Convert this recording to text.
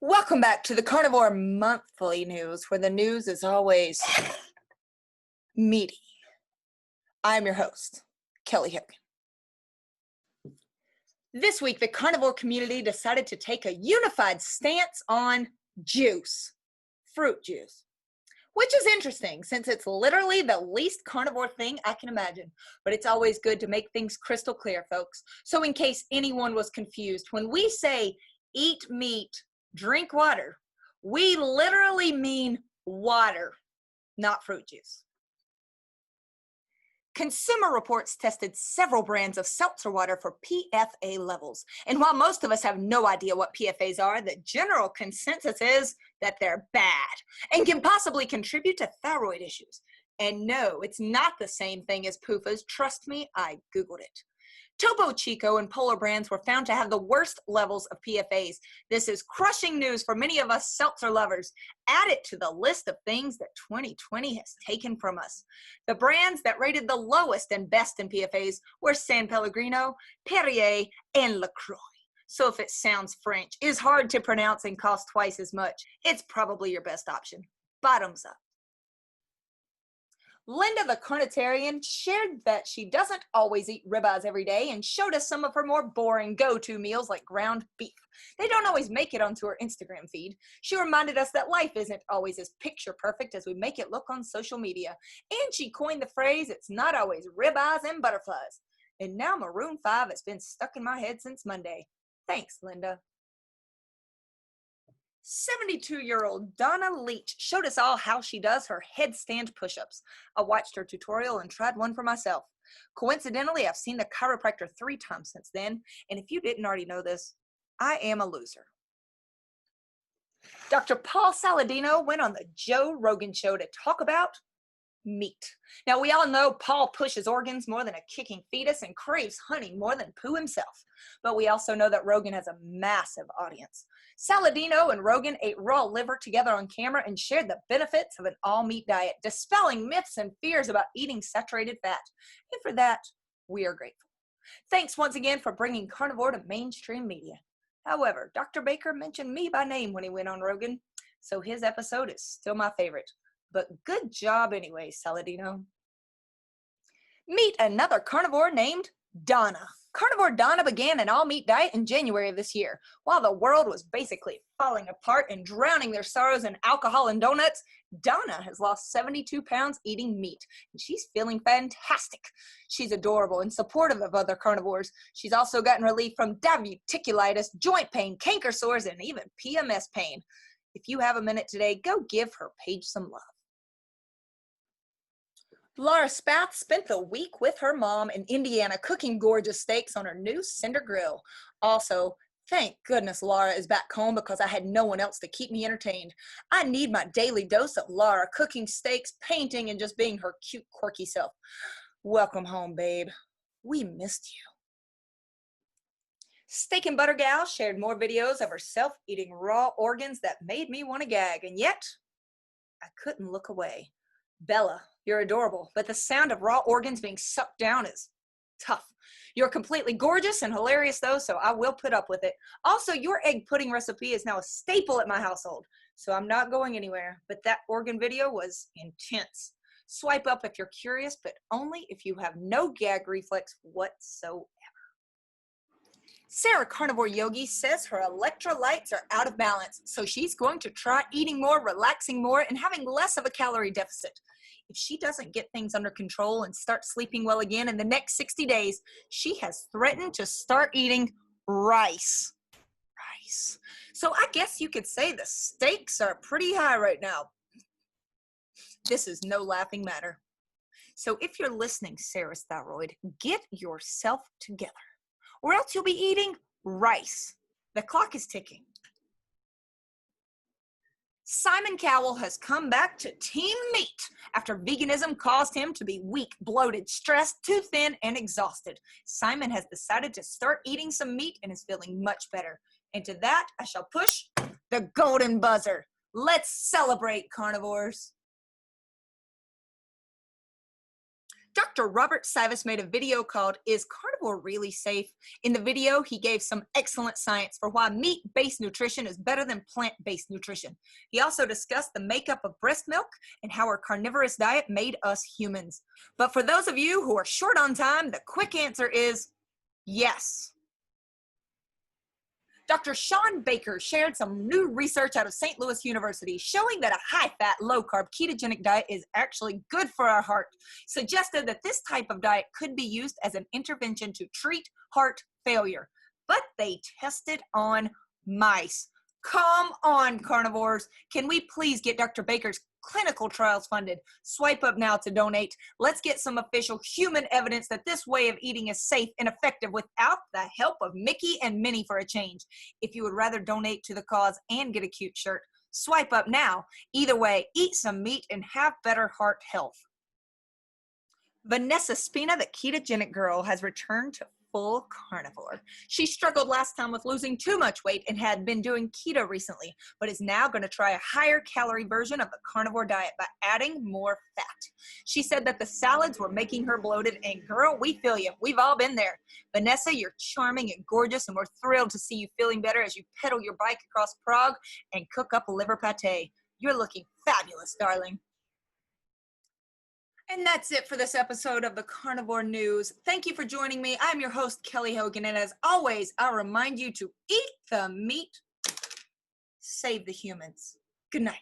Welcome back to the Carnivore Monthly News, where the news is always meaty. I'm your host, Kelly Hogan. This week, the carnivore community decided to take a unified stance on juice, fruit juice, which is interesting since it's literally the least carnivore thing I can imagine. But it's always good to make things crystal clear, folks. So in case anyone was confused, when we say eat meat, drink water, we literally mean water, not fruit juice. Consumer Reports tested several brands of seltzer water for PFA levels. And while most of us have no idea what PFAs are, the general consensus is that they're bad and can possibly contribute to thyroid issues. And no, it's not the same thing as PUFAs. Trust me, I Googled it. Topo Chico and Polar brands were found to have the worst levels of PFAs. This is crushing news for many of us seltzer lovers. Add it to the list of things that 2020 has taken from us. The brands that rated the lowest and best in PFAs were San Pellegrino, Perrier, and LaCroix. So if it sounds French, is hard to pronounce and costs twice as much, it's probably your best option. Bottoms up. Linda the Carnitarian shared that she doesn't always eat ribeyes every day and showed us some of her more boring go-to meals like ground beef. They don't always make it onto her Instagram feed. She reminded us that life isn't always as picture perfect as we make it look on social media. And she coined the phrase, it's not always ribeyes and butterflies. And now Maroon 5 has been stuck in my head since Monday. Thanks, Linda. 72-year-old Donna Leach showed us all how she does her headstand push-ups. I watched her tutorial and tried one for myself. Coincidentally, I've seen the chiropractor 3 times since then, and if you didn't already know this, I am a loser. Dr. Paul Saladino went on the Joe Rogan show to talk about meat. Now, we all know Paul pushes organs more than a kicking fetus and craves honey more than poo himself. But we also know that Rogan has a massive audience. Saladino and Rogan ate raw liver together on camera and shared the benefits of an all-meat diet, dispelling myths and fears about eating saturated fat. And for that, we are grateful. Thanks once again for bringing carnivore to mainstream media. However, Dr. Baker mentioned me by name when he went on Rogan, so his episode is still my favorite. But good job anyway, Saladino. Meet another carnivore named Donna. Carnivore Donna began an all-meat diet in January of this year. While the world was basically falling apart and drowning their sorrows in alcohol and donuts, Donna has lost 72 pounds eating meat, and she's feeling fantastic. She's adorable and supportive of other carnivores. She's also gotten relief from diverticulitis, joint pain, canker sores, and even PMS pain. If you have a minute today, go give her page some love. Laura Spath spent the week with her mom in Indiana cooking gorgeous steaks on her new cinder grill. Also, thank goodness Laura is back home because I had no one else to keep me entertained. I need my daily dose of Laura cooking steaks, painting, and just being her cute, quirky self. Welcome home, babe. We missed you. Steak and Butter Gal shared more videos of herself eating raw organs that made me want to gag, and yet I couldn't look away. Bella, you're adorable, but the sound of raw organs being sucked down is tough. You're completely gorgeous and hilarious though, so I will put up with it. Also, your egg pudding recipe is now a staple at my household, so I'm not going anywhere, but that organ video was intense. Swipe up if you're curious, but only if you have no gag reflex whatsoever. Sarah Carnivore Yogi says her electrolytes are out of balance, so she's going to try eating more, relaxing more, and having less of a calorie deficit. If she doesn't get things under control and start sleeping well again in the next 60 days, she has threatened to start eating rice. So I guess you could say the stakes are pretty high right now. This is no laughing matter. So if you're listening, Sarah's thyroid, get yourself together, or else you'll be eating rice. The clock is ticking. Simon Cowell has come back to Team Meat after veganism caused him to be weak, bloated, stressed, too thin, and exhausted. Simon has decided to start eating some meat and is feeling much better. And to that, I shall push the golden buzzer. Let's celebrate, carnivores. Dr. Robert Savis made a video called Is Carnivore Really Safe? In the video, he gave some excellent science for why meat-based nutrition is better than plant-based nutrition. He also discussed the makeup of breast milk and how our carnivorous diet made us humans. But for those of you who are short on time, the quick answer is yes. Dr. Sean Baker shared some new research out of St. Louis University showing that a high-fat, low-carb ketogenic diet is actually good for our heart. Suggested that this type of diet could be used as an intervention to treat heart failure. But they tested on mice. Come on, carnivores. Can we please get Dr. Baker's clinical trials funded? Swipe up now to donate. Let's get some official human evidence that this way of eating is safe and effective without the help of Mickey and Minnie for a change. If you would rather donate to the cause and get a cute shirt, swipe up now. Either way, eat some meat and have better heart health. Vanessa Spina, the ketogenic girl, has returned to full carnivore. She struggled last time with losing too much weight and had been doing keto recently, but is now going to try a higher calorie version of the carnivore diet by adding more fat. She said that the salads were making her bloated, and girl, we feel you. We've all been there. Vanessa, you're charming and gorgeous, and we're thrilled to see you feeling better as you pedal your bike across Prague and cook up a liver pate. You're looking fabulous, darling. And that's it for this episode of the Carnivore News. Thank you for joining me. I'm your host, Kelly Hogan, and as always, I'll remind you to eat the meat, save the humans. Good night.